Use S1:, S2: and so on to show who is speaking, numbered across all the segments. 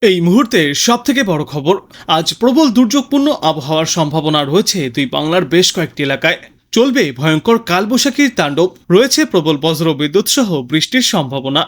S1: এই মুহূর্তের সবথেকে বড় খবর, আজ প্রবল দুর্যোগপূর্ণ আবহাওয়ার সম্ভাবনা রয়েছে দুই বাংলার বেশ কয়েকটি এলাকায়। চলবে ভয়ঙ্কর কালবৈশাখীর তাণ্ডব, রয়েছে প্রবল বজ্রবিদ্যুৎ সহ বৃষ্টির সম্ভাবনা।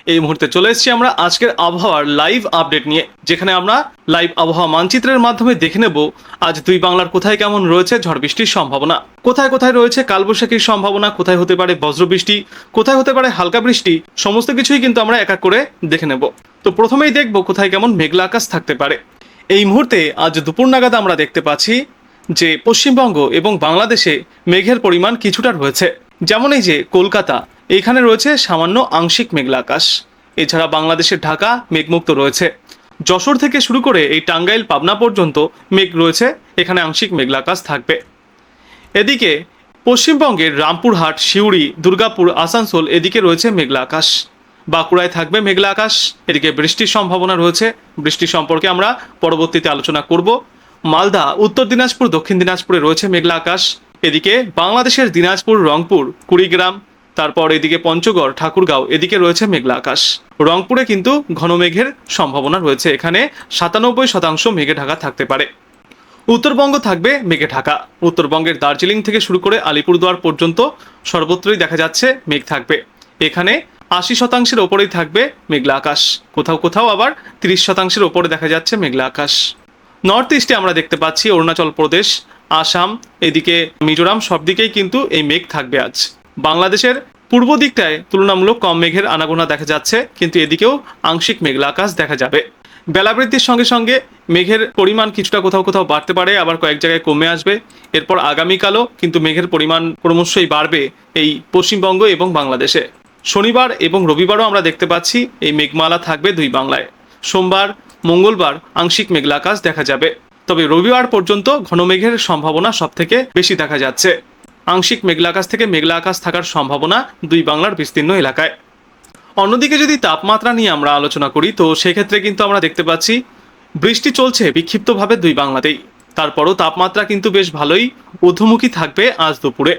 S1: এই মুহূর্তে চলে এসেছি আমরা আজকের আবহাওয়ার লাইভ আপডেট নিয়ে, যেখানে আমরা লাইভ আবহাওয়া মানচিত্রের মাধ্যমে দেখে নেব আজ দুই বাংলার কোথায় কেমন রয়েছে ঝড় বৃষ্টির সম্ভাবনা, কোথায় কোথায় রয়েছে কালবৈশাখীর সম্ভাবনা, কোথায় হতে পারে বজ্রবৃষ্টি, কোথায় হতে পারে হালকা বৃষ্টি। সমস্ত কিছুই কিন্তু আমরা এক এক করে দেখে নেব। তো প্রথমেই দেখব কোথায় কেমন মেঘলা আকাশ থাকতে পারে। এই মুহূর্তে আজ দুপুর নাগাদ আমরা দেখতে পাচ্ছি যে পশ্চিমবঙ্গ এবং বাংলাদেশে মেঘের পরিমাণ কিছুটা রয়েছে। যেমন এই যে কলকাতা, এইখানে রয়েছে সামান্য আংশিক মেঘলা আকাশ। এছাড়া বাংলাদেশের ঢাকা মেঘমুক্ত রয়েছে। যশোর থেকে শুরু করে এই টাঙ্গাইল পাবনা পর্যন্ত মেঘ রয়েছে, এখানে আংশিক মেঘলা আকাশ থাকবে। এদিকে পশ্চিমবঙ্গের রামপুরহাট, সিউড়ি, দুর্গাপুর, আসানসোল এদিকে রয়েছে মেঘলা আকাশ। বাঁকুড়ায় থাকবে মেঘলা আকাশ। এদিকে বৃষ্টির সম্ভাবনা রয়েছে, বৃষ্টি সম্পর্কে আমরা পরবর্তীতে আলোচনা করব। মালদা, উত্তর দিনাজপুর, দক্ষিণ দিনাজপুরে রয়েছে মেঘলা আকাশ। এদিকে বাংলাদেশের দিনাজপুর, রংপুর, কুড়িগ্রাম, তারপর এদিকে পঞ্চগড়, ঠাকুরগাঁও এদিকে রয়েছে মেঘলা আকাশ। রংপুরে কিন্তু ঘন মেঘের সম্ভাবনা রয়েছে, এখানে 97% মেঘে ঢাকা থাকতে পারে। উত্তরবঙ্গ থাকবে মেঘে ঢাকা। উত্তরবঙ্গের দার্জিলিং থেকে শুরু করে আলিপুরদুয়ার পর্যন্ত সর্বত্রই দেখা যাচ্ছে মেঘ থাকবে। এখানে 80%-এর ওপরেই থাকবে মেঘলা আকাশ, কোথাও কোথাও আবার 30%-এর ওপরে দেখা যাচ্ছে মেঘলা আকাশ। নর্থ ইস্টে আমরা দেখতে পাচ্ছি অরুণাচল প্রদেশ, আসাম, এদিকে মিজোরাম, সব দিকেই কিন্তু এই মেঘ থাকবে আজ। বাংলাদেশের পূর্ব দিকটায় তুলনামূলক কম মেঘের আনাগোনা দেখা যাচ্ছে, কিন্তু এদিকেও আংশিক মেঘলা আকাশ দেখা যাবে। বেলা বৃদ্ধির সঙ্গে সঙ্গে মেঘের পরিমাণ কিছুটা কোথাও কোথাও বাড়তে পারে, আবার কয়েক জায়গায় কমে আসবে। এরপর আগামীকালও কিন্তু মেঘের পরিমাণ ক্রমশই বাড়বে এই পশ্চিমবঙ্গ এবং বাংলাদেশে। শনিবার এবং রবিবারও আমরা দেখতে পাচ্ছি এই মেঘমালা থাকবে দুই বাংলায়। সোমবার, মঙ্গলবার আংশিক মেঘলা আকাশ দেখা যাবে, তবে রবিবার পর্যন্ত ঘন মেঘের সম্ভাবনা সব থেকে বেশি দেখা যাচ্ছে। আংশিক মেঘলা আকাশ থেকে মেঘলা আকাশ থাকার সম্ভাবনা দুই বাংলার বিস্তীর্ণ এলাকায়। অন্যদিকে যদি তাপমাত্রা নিয়ে আমরা আলোচনা করি, তো সেক্ষেত্রে কিন্তু আমরা দেখতে পাচ্ছি বৃষ্টি চলছে বিক্ষিপ্তভাবে দুই বাংলাতেই। তারপরও তাপমাত্রা কিন্তু বেশ ভালোই ঊর্ধ্বমুখী থাকবে আজ দুপুরে।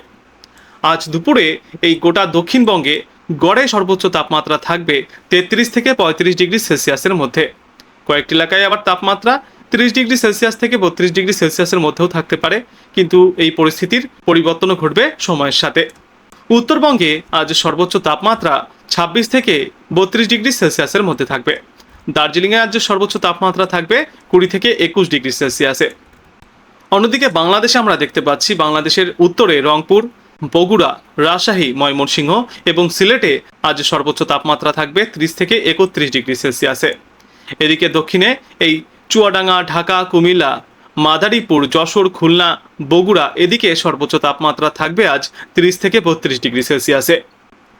S1: আজ দুপুরে এই গোটা দক্ষিণবঙ্গে গড়ে সর্বোচ্চ তাপমাত্রা থাকবে 33 থেকে 35 ডিগ্রি সেলসিয়াসের মধ্যে। কয়েকটি এলাকায় আবার তাপমাত্রা 30 ডিগ্রি সেলসিয়াস থেকে 32 ডিগ্রি সেলসিয়াসের মধ্যেও থাকতে পারে, কিন্তু এই পরিস্থিতির পরিবর্তনও ঘটবে সময়ের সাথে। উত্তরবঙ্গে আজ সর্বোচ্চ তাপমাত্রা 26 থেকে 32 ডিগ্রি সেলসিয়াসের মধ্যে থাকবে। দার্জিলিংয়ে আজ সর্বোচ্চ তাপমাত্রা থাকবে 20 থেকে 21 ডিগ্রি সেলসিয়াসে। অন্যদিকে বাংলাদেশে আমরা দেখতে পাচ্ছি বাংলাদেশের উত্তরে রংপুর, বগুড়া, রাজশাহী, ময়মনসিংহ এবং সিলেটে আজ সর্বোচ্চ তাপমাত্রা থাকবে 30 থেকে 31 ডিগ্রি সেলসিয়াসে। এদিকে দক্ষিণে এই চুয়াডাঙ্গা, ঢাকা, কুমিল্লা, মাদারীপুর, যশোর, খুলনা, বগুড়া এদিকে সর্বোচ্চ তাপমাত্রা থাকবে আজ 30 থেকে 32 ডিগ্রি সেলসিয়াসে।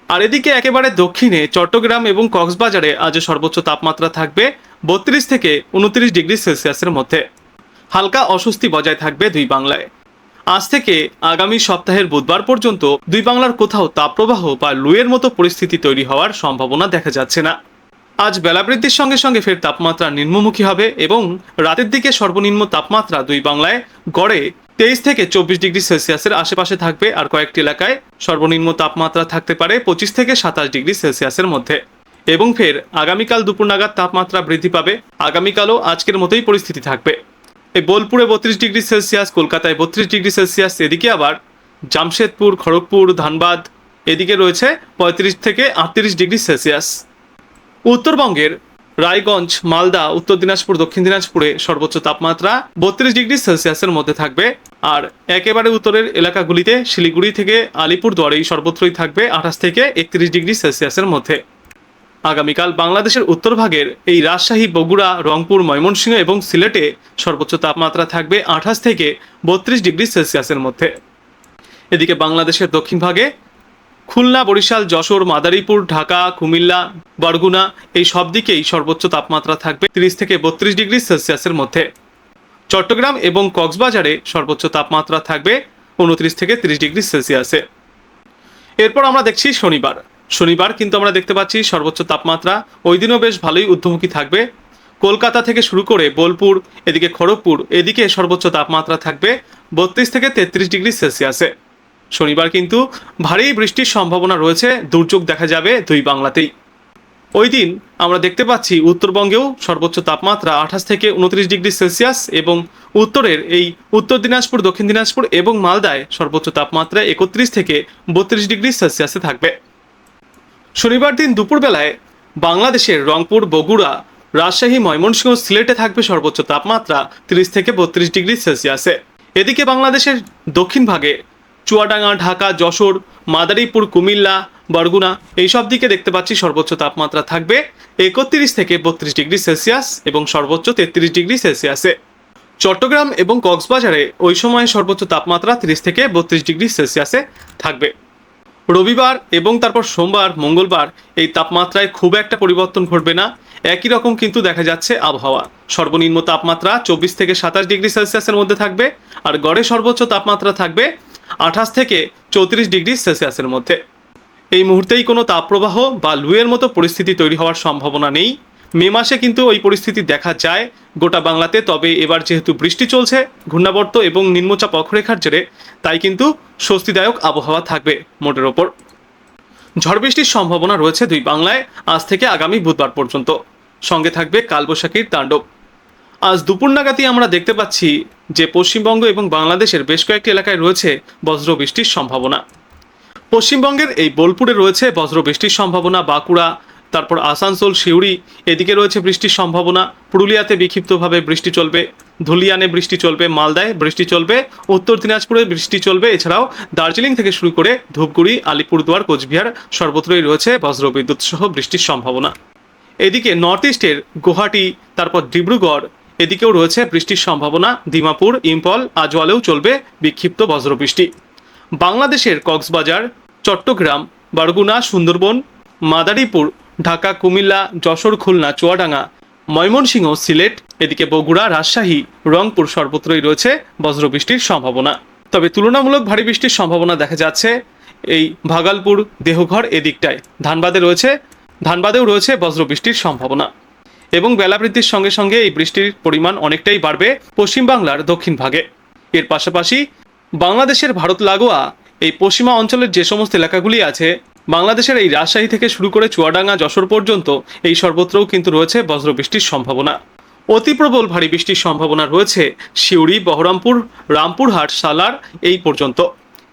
S1: আর এদিকে একেবারে দক্ষিণে চট্টগ্রাম এবং কক্সবাজারে আজ সর্বোচ্চ তাপমাত্রা থাকবে 32 থেকে 29 ডিগ্রি সেলসিয়াসের মধ্যে। হালকা অস্বস্তি বজায় থাকবে দুই বাংলায়। আজ থেকে আগামী সপ্তাহের বুধবার পর্যন্ত দুই বাংলার কোথাও তাপপ্রবাহ বা লুয়ের মতো পরিস্থিতি তৈরি হওয়ার সম্ভাবনা দেখা যাচ্ছে না। আজ বেলা বৃদ্ধির সঙ্গে সঙ্গে ফের তাপমাত্রা নিম্নমুখী হবে এবং রাতের দিকে সর্বনিম্ন তাপমাত্রা দুই বাংলায় গড়ে 23 থেকে 24 ডিগ্রি সেলসিয়াসের আশেপাশে থাকবে, আর কয়েকটি এলাকায় সর্বনিম্ন তাপমাত্রা থাকতে পারে 25 থেকে 27 ডিগ্রি সেলসিয়াসের মধ্যে। এবং ফের আগামীকাল দুপুর নাগাদ তাপমাত্রা বৃদ্ধি পাবে। আগামীকালও আজকের মতোই পরিস্থিতি থাকবে। এই বোলপুরে 32 ডিগ্রি সেলসিয়াস, কলকাতায় 32 ডিগ্রি সেলসিয়াস, এদিকে আবার জামশেদপুর, খড়গপুর, ধানবাদ এদিকে রয়েছে 35 থেকে 38 ডিগ্রি সেলসিয়াস। উত্তরবঙ্গের রায়গঞ্জ, মালদা, উত্তর দিনাজপুর, দক্ষিণ দিনাজপুরে সর্বোচ্চ তাপমাত্রা 32 ডিগ্রি সেলসিয়াসের মধ্যে থাকবে। আর একেবারে উত্তরের এলাকাগুলিতে শিলিগুড়ি থেকে আলিপুরদুয়ার এই সর্বত্রই থাকবে 28 থেকে 31 ডিগ্রি সেলসিয়াসের মধ্যে। আগামীকাল বাংলাদেশের উত্তরভাগের এই রাজশাহী, বগুড়া, রংপুর, ময়মনসিংহ এবং সিলেটে সর্বোচ্চ তাপমাত্রা থাকবে 28 থেকে 32 ডিগ্রি সেলসিয়াসের মধ্যে। এদিকে বাংলাদেশের দক্ষিণ ভাগে খুলনা, বরিশাল, যশোর, মাদারীপুর, ঢাকা, কুমিল্লা, বরগুনা এই সব দিকেই সর্বোচ্চ তাপমাত্রা থাকবে 30 থেকে 32 ডিগ্রি সেলসিয়াসের মধ্যে। চট্টগ্রাম এবং কক্সবাজারে সর্বোচ্চ তাপমাত্রা থাকবে 29 থেকে 30 ডিগ্রি সেলসিয়াসে। এরপর আমরা দেখছি শনিবার কিন্তু আমরা দেখতে পাচ্ছি সর্বোচ্চ তাপমাত্রা ওই দিনও বেশ ভালোই ঊর্ধ্বমুখী থাকবে। কলকাতা থেকে শুরু করে বোলপুর, এদিকে খড়গপুর এদিকে সর্বোচ্চ তাপমাত্রা থাকবে 32 থেকে 33 ডিগ্রি সেলসিয়াসে। শনিবার কিন্তু ভারী বৃষ্টির সম্ভাবনা রয়েছে, দুর্যোগ দেখা যাবে দুই বাংলাতেই। ওই দিন আমরা দেখতে পাচ্ছি উত্তরবঙ্গেও সর্বোচ্চ তাপমাত্রা 28 থেকে 29 ডিগ্রি সেলসিয়াস এবং উত্তরের এই উত্তর দিনাজপুর, দক্ষিণ দিনাজপুর এবং মালদায় সর্বোচ্চ তাপমাত্রা 31 থেকে 32 ডিগ্রি সেলসিয়াসে থাকবে। শনিবার দিন দুপুরবেলায় বাংলাদেশের রংপুর, বগুড়া, রাজশাহী, ময়মনসিংহ, সিলেটে থাকবে সর্বোচ্চ তাপমাত্রা 30 থেকে 32 ডিগ্রি সেলসিয়াসে। এদিকে বাংলাদেশের দক্ষিণ ভাগে চুয়াডাঙ্গা, ঢাকা, যশোর, মাদারীপুর, কুমিল্লা, বরগুনা এইসব দিকে দেখতে পাচ্ছি সর্বোচ্চ তাপমাত্রা থাকবে 31 থেকে 32 ডিগ্রি সেলসিয়াস এবং সর্বোচ্চ 33 ডিগ্রি সেলসিয়াসে। চট্টগ্রাম এবং কক্সবাজারে ওই সময় সর্বোচ্চ তাপমাত্রা 30 থেকে 32 ডিগ্রি সেলসিয়াসে থাকবে। রবিবার এবং তারপর সোমবার, মঙ্গলবার এই তাপমাত্রায় খুব একটা পরিবর্তন ঘটবে না, একই রকম কিন্তু দেখা যাচ্ছে আবহাওয়া। সর্বনিম্ন তাপমাত্রা 24 থেকে 27 ডিগ্রি সেলসিয়াসের মধ্যে থাকবে আর গড়ে সর্বোচ্চ তাপমাত্রা থাকবে 28 থেকে 34 ডিগ্রি সেলসিয়াসের মধ্যে। এই মুহূর্তেই কোনো তাপপ্রবাহ বা লুয়ের মতো পরিস্থিতি তৈরি হওয়ার সম্ভাবনা নেই। মে মাসে কিন্তু ওই পরিস্থিতি দেখা যায় গোটা বাংলাতে, তবে এবার যেহেতু বৃষ্টি চলছে ঘূর্ণাবর্ত এবং নিম্নচাপ অক্ষরেখার জেরে, তাই কিন্তু স্বস্তিদায়ক আবহাওয়া থাকবে মোটের ওপর। ঝড় বৃষ্টির সম্ভাবনা রয়েছে দুই বাংলায় আজ থেকে আগামী বুধবার পর্যন্ত, সঙ্গে থাকবে কালবৈশাখীর তাণ্ডব। আজ দুপুর নাগাদই আমরা দেখতে পাচ্ছি যে পশ্চিমবঙ্গ এবং বাংলাদেশের বেশ কয়েকটি এলাকায় রয়েছে বজ্রবৃষ্টির সম্ভাবনা। পশ্চিমবঙ্গের এই বোলপুরে রয়েছে বজ্রবৃষ্টির সম্ভাবনা, বাঁকুড়া, তারপর আসানসোল, সিউড়ি এদিকে রয়েছে বৃষ্টির সম্ভাবনা। পুরুলিয়াতে বিক্ষিপ্তভাবে বৃষ্টি চলবে, ধুলিয়ানে বৃষ্টি চলবে, মালদায় বৃষ্টি চলবে, উত্তর দিনাজপুরে বৃষ্টি চলবে। এছাড়াও দার্জিলিং থেকে শুরু করে ধূপগুড়ি, আলিপুরদুয়ার, কোচবিহার সর্বত্রই রয়েছে বজ্রবিদ্যুৎ সহ বৃষ্টির সম্ভাবনা। এদিকে নর্থ ইস্টের গুয়াহাটি, তারপর ডিব্রুগড় এদিকেও রয়েছে বৃষ্টির সম্ভাবনা। দিমাপুর, ইম্ফল, আজওয়ালেও চলবে বিক্ষিপ্ত বজ্রবৃষ্টি। বাংলাদেশের কক্সবাজার, চট্টগ্রাম, বরগুনা, সুন্দরবন, মাদারীপুর, ঢাকা, কুমিল্লা, যশোর, খুলনা, চুয়াডাঙ্গা, ময়মনসিংহ, সিলেট এদিকে বগুড়া, রাজশাহী, রংপুর সর্বত্রই রয়েছে বজ্রবৃষ্টির সম্ভাবনা। তবে তুলনামূলক ভারী বৃষ্টির সম্ভাবনা দেখা যাচ্ছে এই ভাগলপুর, দেহঘর এদিকটায়। ধানবাদেও রয়েছে বজ্রবৃষ্টির সম্ভাবনা এবং বেলা বৃদ্ধির সঙ্গে সঙ্গে এই বৃষ্টির পরিমাণ অনেকটাই বাড়বে পশ্চিমবাংলার দক্ষিণ ভাগে। এর পাশাপাশি বাংলাদেশের ভারত লাগোয়া এই পশ্চিমা অঞ্চলের যে সমস্ত এলাকাগুলি আছে, বাংলাদেশের এই রাজশাহী থেকে শুরু করে চুয়াডাঙ্গা, যশোর পর্যন্ত এই সর্বত্রও কিন্তু রয়েছে বজ্রবৃষ্টির সম্ভাবনা। অতি প্রবল ভারী বৃষ্টির সম্ভাবনা রয়েছে সিউড়ি, বহরমপুর, রামপুরহাট, সালার এই পর্যন্ত।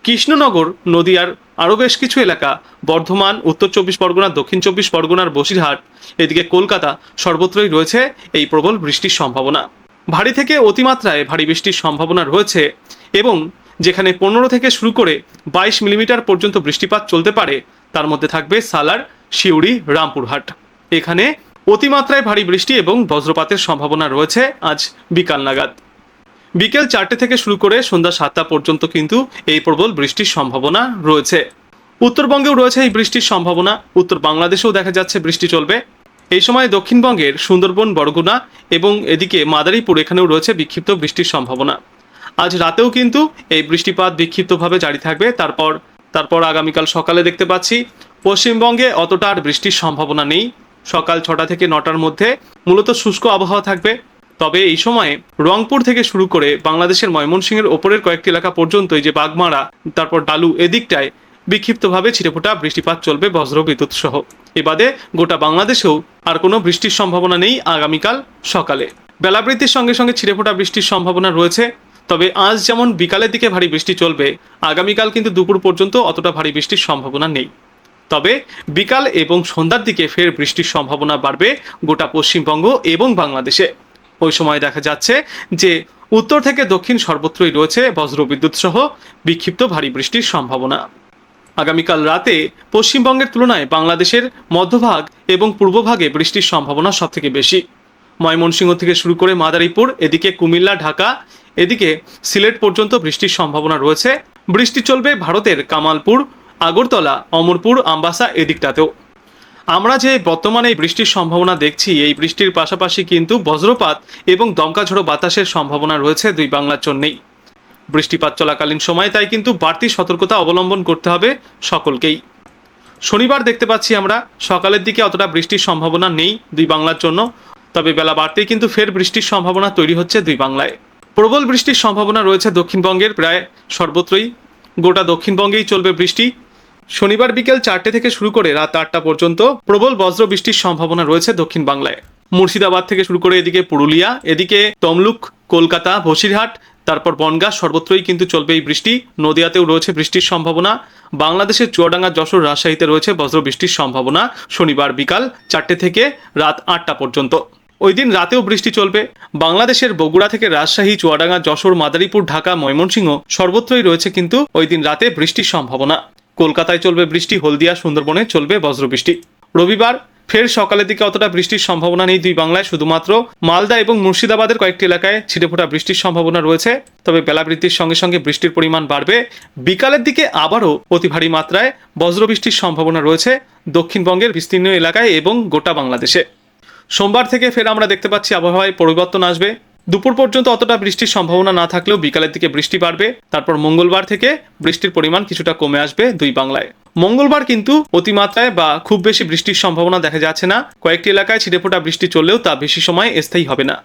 S1: কৃষ্ণনগর, নদিয়ার আরও বেশ কিছু এলাকা, বর্ধমান, উত্তর 24 পরগনা, দক্ষিণ 24 পরগনার বসিরহাট এদিকে কলকাতা সর্বত্রই রয়েছে এই প্রবল বৃষ্টির সম্ভাবনা। ভারী থেকে অতিমাত্রায় ভারী বৃষ্টির সম্ভাবনা রয়েছে এবং যেখানে 15 থেকে শুরু করে 22 মিলিমিটার পর্যন্ত বৃষ্টিপাত চলতে পারে তার মধ্যে থাকবে সালার, সিউড়ি, রামপুরহাট। এখানে অতিমাত্রায় ভারী বৃষ্টি এবং বজ্রপাতের সম্ভাবনা রয়েছে আজ বিকাল নাগাদ। বিকেল 4টে থেকে শুরু করে সন্ধ্যা 7টা পর্যন্ত কিন্তু এই প্রবল বৃষ্টির সম্ভাবনা রয়েছে। উত্তরবঙ্গেও রয়েছে এই বৃষ্টির সম্ভাবনা, উত্তর বাংলাদেশেও দেখা যাচ্ছে বৃষ্টি চলবে। এই সময় দক্ষিণবঙ্গের সুন্দরবন, বরগুনা এবং এদিকে মাদারীপুর এখানেও রয়েছে বিক্ষিপ্ত বৃষ্টির সম্ভাবনা। আজ রাতেও কিন্তু এই বৃষ্টিপাত বিক্ষিপ্তভাবে জারি থাকবে। তারপর আগামীকাল সকালে দেখতে পাচ্ছি পশ্চিমবঙ্গে অতটা আর বৃষ্টির সম্ভাবনা নেই। সকাল 6টা থেকে 9টার মধ্যে মূলত শুষ্ক আবহাওয়া থাকবে। তবে এই সময়ে রংপুর থেকে শুরু করে বাংলাদেশের ময়মনসিংহের ওপরের কয়েকটি এলাকা পর্যন্ত, এই যে বাগমারা, তারপর ডালু এদিকটায় বিক্ষিপ্তভাবে ছিটেফোঁটা বৃষ্টিপাত চলবে বজ্রবিদ্যুৎ সহ। এ বাদে গোটা বাংলাদেশেও আর কোনো বৃষ্টির সম্ভাবনা নেই আগামীকাল সকালে। বেলা বৃদ্ধির সঙ্গে সঙ্গে ছিটেফোঁটা বৃষ্টির সম্ভাবনা রয়েছে। তবে আজ যেমন বিকালের দিকে ভারী বৃষ্টি চলবে, আগামীকাল কিন্তু দুপুর পর্যন্ত অতটা ভারী বৃষ্টির সম্ভাবনা নেই। তবে বিকাল এবং সন্ধ্যার দিকে ফের বৃষ্টির সম্ভাবনা বাড়বে গোটা পশ্চিমবঙ্গ এবং বাংলাদেশে। ওই সময় দেখা যাচ্ছে যে উত্তর থেকে দক্ষিণ সর্বত্রই রয়েছে বজ্রবিদ্যুৎ সহ বিক্ষিপ্ত ভারী বৃষ্টির সম্ভাবনা। আগামীকাল রাতে পশ্চিমবঙ্গের তুলনায় বাংলাদেশের মধ্যভাগ এবং পূর্বভাগে বৃষ্টির সম্ভাবনা সবথেকে বেশি। ময়মনসিংহ থেকে শুরু করে মাদারীপুর, এদিকে কুমিল্লা, ঢাকা, এদিকে সিলেট পর্যন্ত বৃষ্টির সম্ভাবনা রয়েছে। বৃষ্টি চলবে ভারতের কামালপুর, আগরতলা, অমরপুর, আমবাসা এদিকটাতেও। আমরা যে বর্তমানে বৃষ্টির সম্ভাবনা দেখছি, এই বৃষ্টির পাশাপাশি কিন্তু বজ্রপাত এবং দমকা ঝোড়ো বাতাসের সম্ভাবনা রয়েছে দুই বাংলার জন্যেই। বৃষ্টিপাত চলাকালীন সময় তাই কিন্তু বাড়তি সতর্কতা অবলম্বন করতে হবে সকলকেই। শনিবার দেখতে পাচ্ছি আমরা সকালের দিকে অতটা বৃষ্টির সম্ভাবনা নেই দুই বাংলার জন্য, তবে বেলা বাড়তেই কিন্তু ফের বৃষ্টির সম্ভাবনা তৈরি হচ্ছে দুই বাংলায়। প্রবল বৃষ্টির সম্ভাবনা রয়েছে দক্ষিণবঙ্গের প্রায় সর্বত্রই, গোটা দক্ষিণবঙ্গেই চলবে বৃষ্টি। শনিবার বিকেল 4টে থেকে শুরু করে রাত 8টা পর্যন্ত প্রবল বজ্র বৃষ্টির সম্ভাবনা রয়েছে দক্ষিণ বাংলায়। মুর্শিদাবাদ থেকে শুরু করে এদিকে পুরুলিয়া, এদিকে তমলুক, কলকাতা, বসিরহাট, তারপর বনগাঁ সর্বত্রই কিন্তু চলবে এই বৃষ্টি। নদিয়াতেও রয়েছে বৃষ্টির সম্ভাবনা। বাংলাদেশের চুয়াডাঙ্গা, যশোর, রাজশাহীতে রয়েছে বজ্র বৃষ্টির সম্ভাবনা শনিবার বিকাল 4টে থেকে রাত 8টা পর্যন্ত। ওই দিন রাতেও বৃষ্টি চলবে। বাংলাদেশের বগুড়া থেকে রাজশাহী, চুয়াডাঙ্গা, যশোর, মাদারীপুর, ঢাকা, ময়মনসিংহ সর্বত্রই রয়েছে কিন্তু ওই দিন রাতে বৃষ্টির সম্ভাবনা। কলকাতায় চলবে বৃষ্টি, হলদিয়া, সুন্দরবনে চলবে বজ্রবৃষ্টি। রবিবার ফের সকালের দিকে অতটা বৃষ্টির সম্ভাবনা নেই দুই বাংলায়, শুধুমাত্র মালদা এবং মুর্শিদাবাদের কয়েকটি এলাকায় ছিটেফোঁটা বৃষ্টির সম্ভাবনা রয়েছে। তবে বেলা বৃদ্ধির সঙ্গে সঙ্গে বৃষ্টির পরিমাণ বাড়বে। বিকালের দিকে আবারও অতি ভারী মাত্রায় বজ্রবৃষ্টির সম্ভাবনা রয়েছে দক্ষিণবঙ্গের বিস্তীর্ণ এলাকায় এবং গোটা বাংলাদেশে। সোমবার থেকে ফের আমরা দেখতে পাচ্ছি আবহাওয়ায় পরিবর্তন আসবে। দুপুর পর্যন্ত অতটা বৃষ্টির সম্ভাবনা না থাকলেও বিকালের দিকে বৃষ্টি বাড়বে। তারপর মঙ্গলবার থেকে বৃষ্টির পরিমাণ কিছুটা কমে আসবে দুই বাংলায়। মঙ্গলবার কিন্তু অতিমাত্রায় বা খুব বেশি বৃষ্টির সম্ভাবনা দেখা যাচ্ছে না। কয়েকটি এলাকায় ছিটেফোঁটা বৃষ্টি চললেও তা বেশি সময় স্থায়ী হবে না।